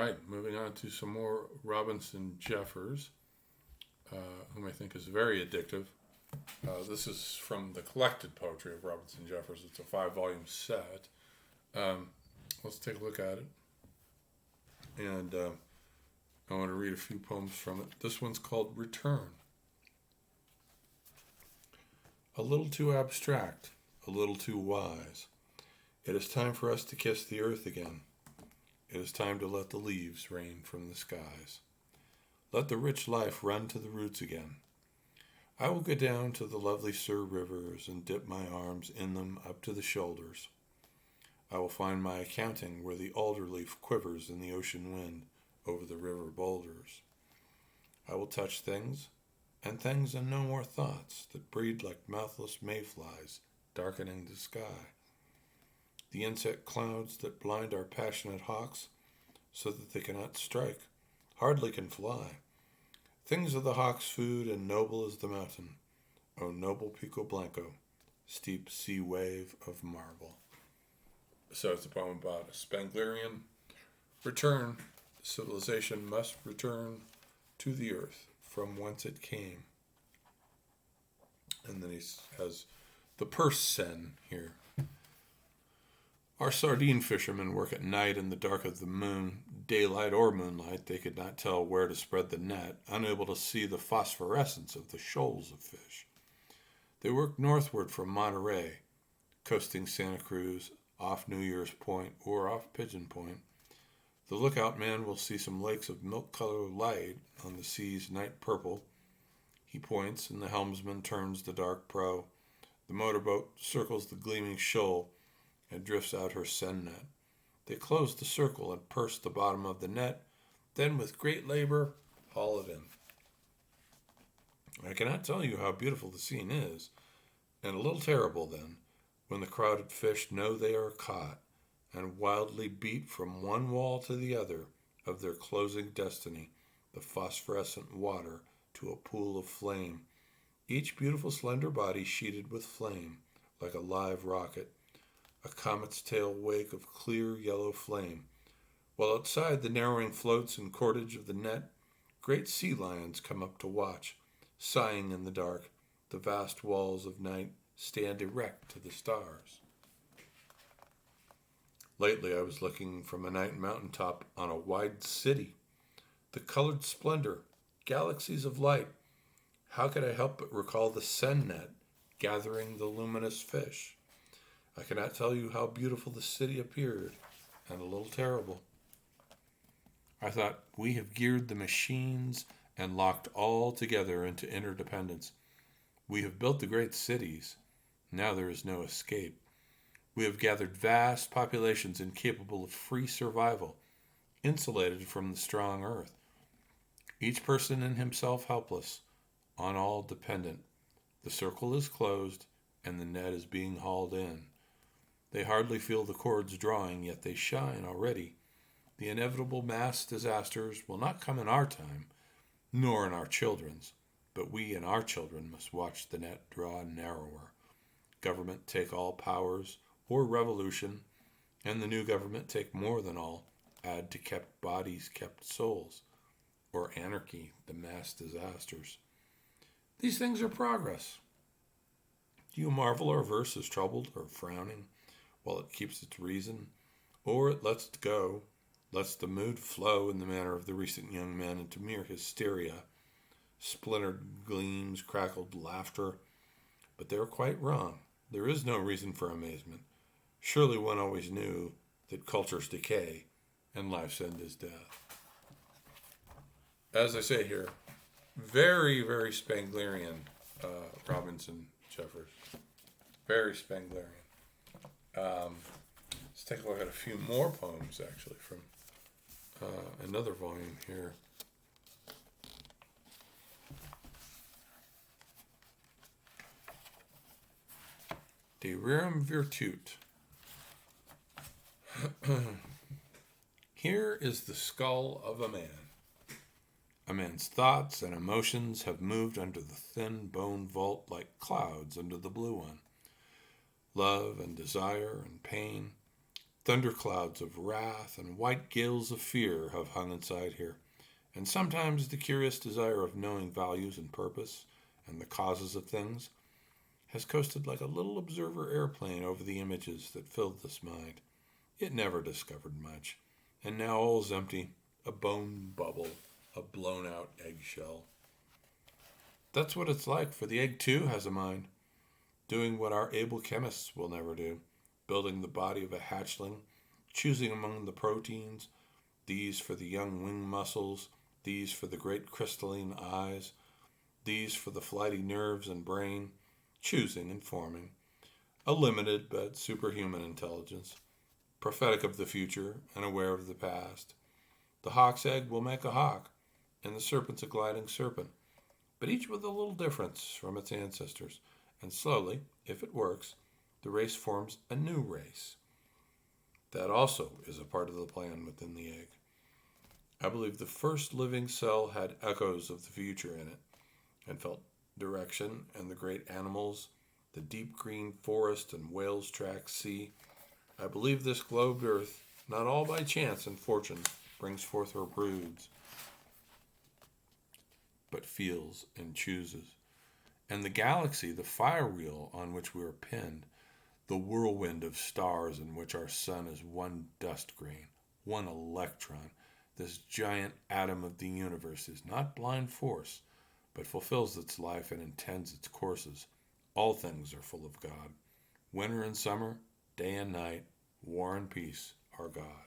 right, moving on to some more Robinson Jeffers, whom I think is very addictive. This is from the collected poetry of Robinson Jeffers. It's a 5-volume set. Let's take a look at it. And I want to read a few poems from it. This one's called Return. A little too abstract, a little too wise. It is time for us to kiss the earth again. It is time to let the leaves rain from the skies. Let the rich life run to the roots again. I will go down to the lovely Sur rivers and dip my arms in them up to the shoulders. I will find my accounting where the alder leaf quivers in the ocean wind over the river boulders. I will touch things, and no more thoughts that breed like mouthless mayflies darkening the sky. The insect clouds that blind our passionate hawks so that they cannot strike, hardly can fly. Things of the hawk's food and noble as the mountain, O noble Pico Blanco, steep sea wave of marble. So it's a poem about a Spenglerian return. Civilization must return to the earth from whence it came. And then he has the purse sen here. Our sardine fishermen work at night in the dark of the moon. Daylight or moonlight, they could not tell where to spread the net, unable to see the phosphorescence of the shoals of fish. They work northward from Monterey, coasting Santa Cruz, off New Year's Point or off Pigeon Point. The lookout man will see some lakes of milk-colored light on the sea's night purple. He points, and the helmsman turns the dark prow. The motorboat circles the gleaming shoal and drifts out her sen net. They close the circle and purse the bottom of the net, then with great labor haul it in. I cannot tell you how beautiful the scene is, and a little terrible then, when the crowded fish know they are caught, and wildly beat from one wall to the other of their closing destiny, the phosphorescent water to a pool of flame, each beautiful slender body sheeted with flame, like a live rocket, a comet's tail wake of clear yellow flame, while outside the narrowing floats and cordage of the net, great sea lions come up to watch, sighing in the dark. The vast walls of night stand erect to the stars. Lately I was looking from a night mountaintop on a wide city, the colored splendor, galaxies of light. How could I help but recall the sen net gathering the luminous fish? I cannot tell you how beautiful the city appeared, and a little terrible. I thought, we have geared the machines and locked all together into interdependence. We have built the great cities. Now there is no escape. We have gathered vast populations incapable of free survival, insulated from the strong earth. Each person in himself helpless, on all dependent. The circle is closed, and the net is being hauled in. They hardly feel the cords drawing, yet they shine already. The inevitable mass disasters will not come in our time, nor in our children's, but we and our children must watch the net draw narrower. Government take all powers, or revolution, and the new government take more than all, add to kept bodies, kept souls, or anarchy, the mass disasters. These things are progress. Do you marvel our verse is troubled or frowning, while it keeps its reason, or it lets it go, lets the mood flow in the manner of the recent young men into mere hysteria, splintered gleams, crackled laughter? But they are quite wrong. There is no reason for amazement. Surely one always knew that cultures decay and life's end is death. As I say here, very, very Spenglerian, Robinson Jeffers. Very Spenglerian. Let's take a look at a few more poems, actually, from another volume here. De Rerum Virtute. Here is the skull of a man. A man's thoughts and emotions have moved under the thin bone vault like clouds under the blue one. Love and desire and pain, Thunderclouds of wrath and white gales of fear have hung inside here, and sometimes the curious desire of knowing values and purpose and the causes of things has coasted like a little observer airplane over the images that filled this mind. It never discovered much, and now all's empty, a bone bubble, a blown-out eggshell. That's what it's like, for the egg too has a mind, doing what our able chemists will never do, building the body of a hatchling, choosing among the proteins, these for the young wing muscles, these for the great crystalline eyes, these for the flighty nerves and brain, choosing and forming. A limited but superhuman intelligence, prophetic of the future and aware of the past. The hawk's egg will make a hawk, and the serpent's a gliding serpent, but each with a little difference from its ancestors, and slowly, if it works, the race forms a new race. That also is a part of the plan within the egg. I believe the first living cell had echoes of the future in it, and felt direction and the great animals, the deep green forest and whales track sea. I believe this globed earth, not all by chance and fortune, brings forth her broods, but feels and chooses. And the galaxy, the fire wheel on which we are pinned, the whirlwind of stars in which our sun is one dust grain, one electron, this giant atom of the universe is not blind force, but fulfills its life and intends its courses. All things are full of God. Winter and summer, day and night, war and peace are God.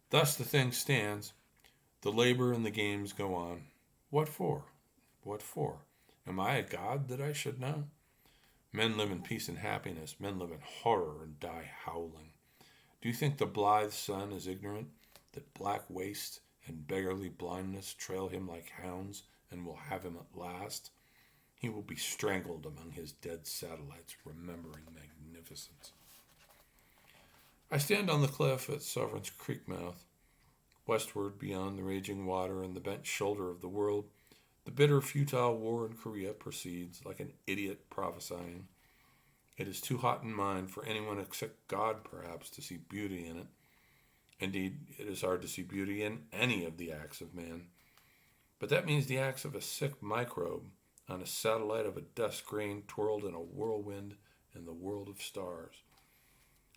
Thus the thing stands. The labor and the games go on. What for? What for? Am I a god that I should know? Men live in peace and happiness. Men live in horror and die howling. Do you think the blithe sun is ignorant that black waste and beggarly blindness trail him like hounds and will have him at last? He will be strangled among his dead satellites, remembering magnificence. I stand on the cliff at Sovereign's Creek mouth. Westward, beyond the raging water and the bent shoulder of the world, the bitter, futile war in Korea proceeds like an idiot prophesying. It is too hot in mind for anyone except God, perhaps, to see beauty in it. Indeed, it is hard to see beauty in any of the acts of man. But that means the acts of a sick microbe on a satellite of a dust grain twirled in a whirlwind in the world of stars.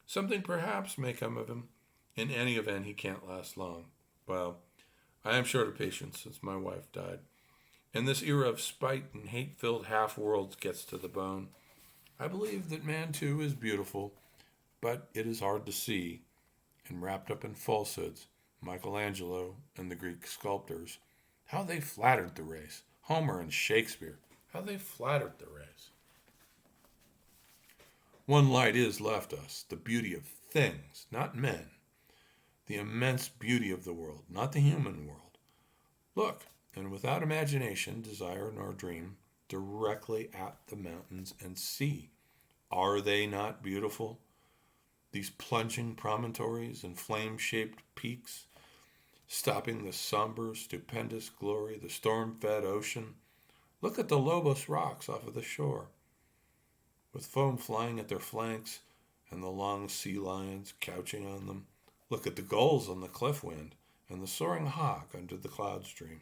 Something perhaps may come of him. In any event, he can't last long. Well, I am short of patience since my wife died. And this era of spite and hate-filled half-worlds gets to the bone. I believe that man, too, is beautiful, but it is hard to see. And wrapped up in falsehoods, Michelangelo and the Greek sculptors, how they flattered the race. Homer and Shakespeare, how they flattered the race. One light is left us, the beauty of things, not men. The immense beauty of the world, not the human world. Look, and without imagination, desire, nor dream, directly at the mountains and see. Are they not beautiful? These plunging promontories and flame-shaped peaks, stopping the somber, stupendous glory, the storm-fed ocean. Look at the Lobos rocks off of the shore, with foam flying at their flanks and the long sea lions couching on them. Look at the gulls on the cliff wind and the soaring hawk under the cloud stream.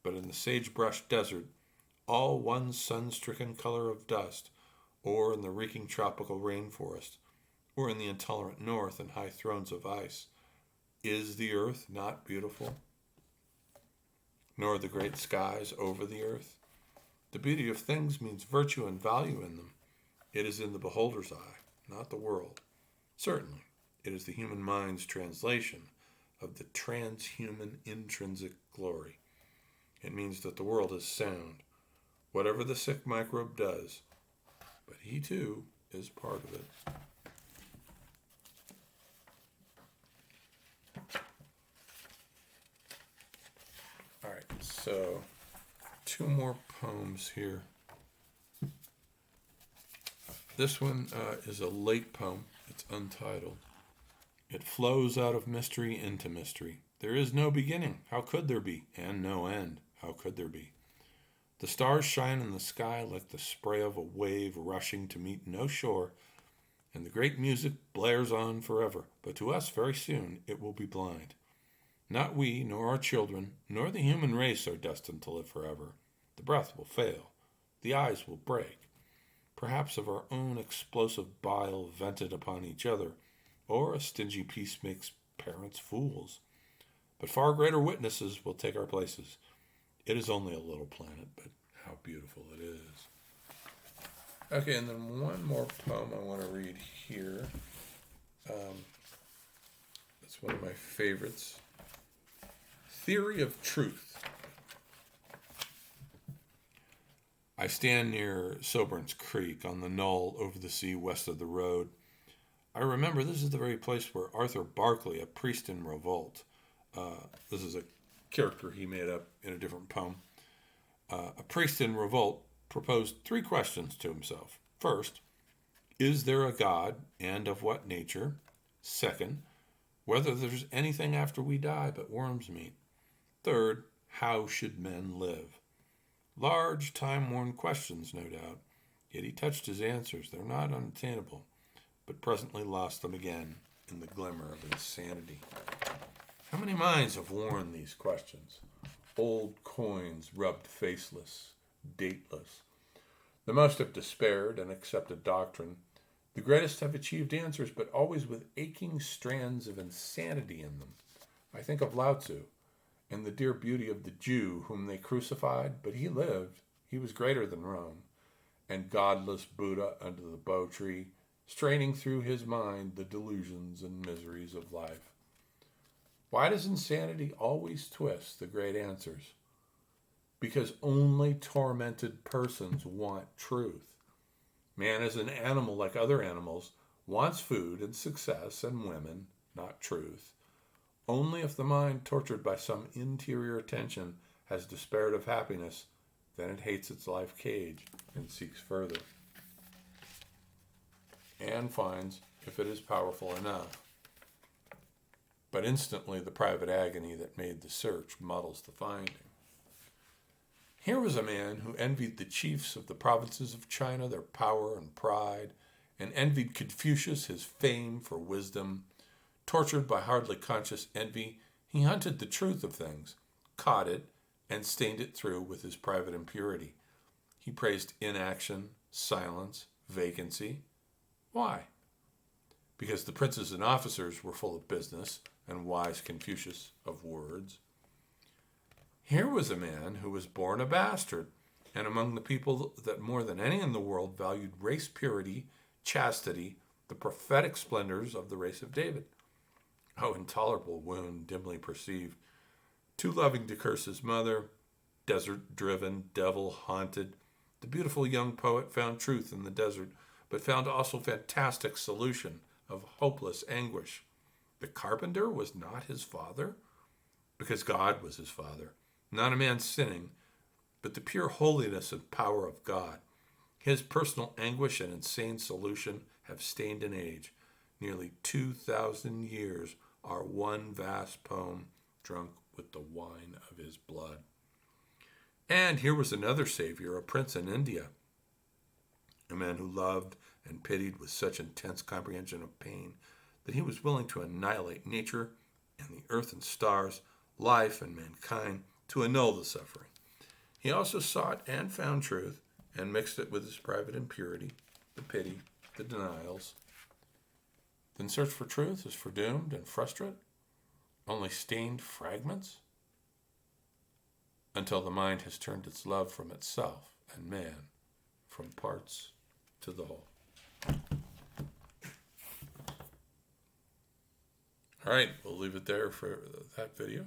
But in the sagebrush desert, all one sun-stricken color of dust, or in the reeking tropical rainforest, or in the intolerant north and high thrones of ice, is the earth not beautiful? Nor the great skies over the earth? The beauty of things means virtue and value in them. It is in the beholder's eye, not the world. Certainly, it is the human mind's translation of the transhuman intrinsic glory. It means that the world is sound, whatever the sick microbe does, but he too is part of it. All right, so 2 more poems here. This one is a late poem. It's untitled. It flows out of mystery into mystery. There is no beginning. How could there be? And no end. How could there be? The stars shine in the sky like the spray of a wave rushing to meet no shore, and the great music blares on forever, but to us very soon it will be blind. Not we, nor our children, nor the human race are destined to live forever. The breath will fail, the eyes will break, perhaps of our own explosive bile vented upon each other, or a stingy peace makes parents fools. But far greater witnesses will take our places. It is only a little planet, but how beautiful it is. Okay, and then one more poem I want to read here. It's one of my favorites. Theory of Truth. I stand near Soburn's Creek on the knoll over the sea west of the road. I remember this is the very place where Arthur Barclay, a priest in revolt, this is a character he made up in a different poem, a priest in revolt proposed 3 questions to himself. First, is there a God, and of what nature? Second, whether there's anything after we die but worm's meat. Third, how should men live? Large, time-worn questions, no doubt. Yet he touched his answers. They're not unattainable, but presently lost them again in the glimmer of insanity. How many minds have worn these questions? Old coins rubbed faceless, dateless. The most have despaired and accepted doctrine. The greatest have achieved answers, but always with aching strands of insanity in them. I think of Lao Tzu and the dear beauty of the Jew whom they crucified, but he lived. He was greater than Rome. And godless Buddha under the bow tree, straining through his mind the delusions and miseries of life. Why does insanity always twist the great answers? Because only tormented persons want truth. Man is an animal like other animals, wants food and success and women, not truth. Only if the mind, tortured by some interior tension, has despaired of happiness, then it hates its life cage and seeks further. And finds, if it is powerful enough. But instantly the private agony that made the search muddles the finding. Here was a man who envied the chiefs of the provinces of China their power and pride, and envied Confucius his fame for wisdom. Tortured by hardly conscious envy, he hunted the truth of things, caught it, and stained it through with his private impurity. He praised inaction, silence, vacancy. Why? Because the princes and officers were full of business, and wise Confucius of words. Here was a man who was born a bastard, and among the people that more than any in the world valued race purity, chastity, the prophetic splendors of the race of David. Oh, intolerable wound, dimly perceived. Too loving to curse his mother, desert-driven, devil-haunted. The beautiful young poet found truth in the desert, but found also fantastic solution of hopeless anguish. The carpenter was not his father, because God was his father. Not a man sinning, but the pure holiness and power of God. His personal anguish and insane solution have stained an age. Nearly 2,000 years are one vast poem drunk with the wine of his blood. And here was another savior, a prince in India, a man who loved and pitied with such intense comprehension of pain that he was willing to annihilate nature and the earth and stars, life and mankind, to annul the suffering. He also sought and found truth and mixed it with his private impurity, the pity, the denials. Then search for truth is foredoomed and frustrate, only stained fragments, until the mind has turned its love from itself and man, from parts to the whole. All right, we'll leave it there for that video.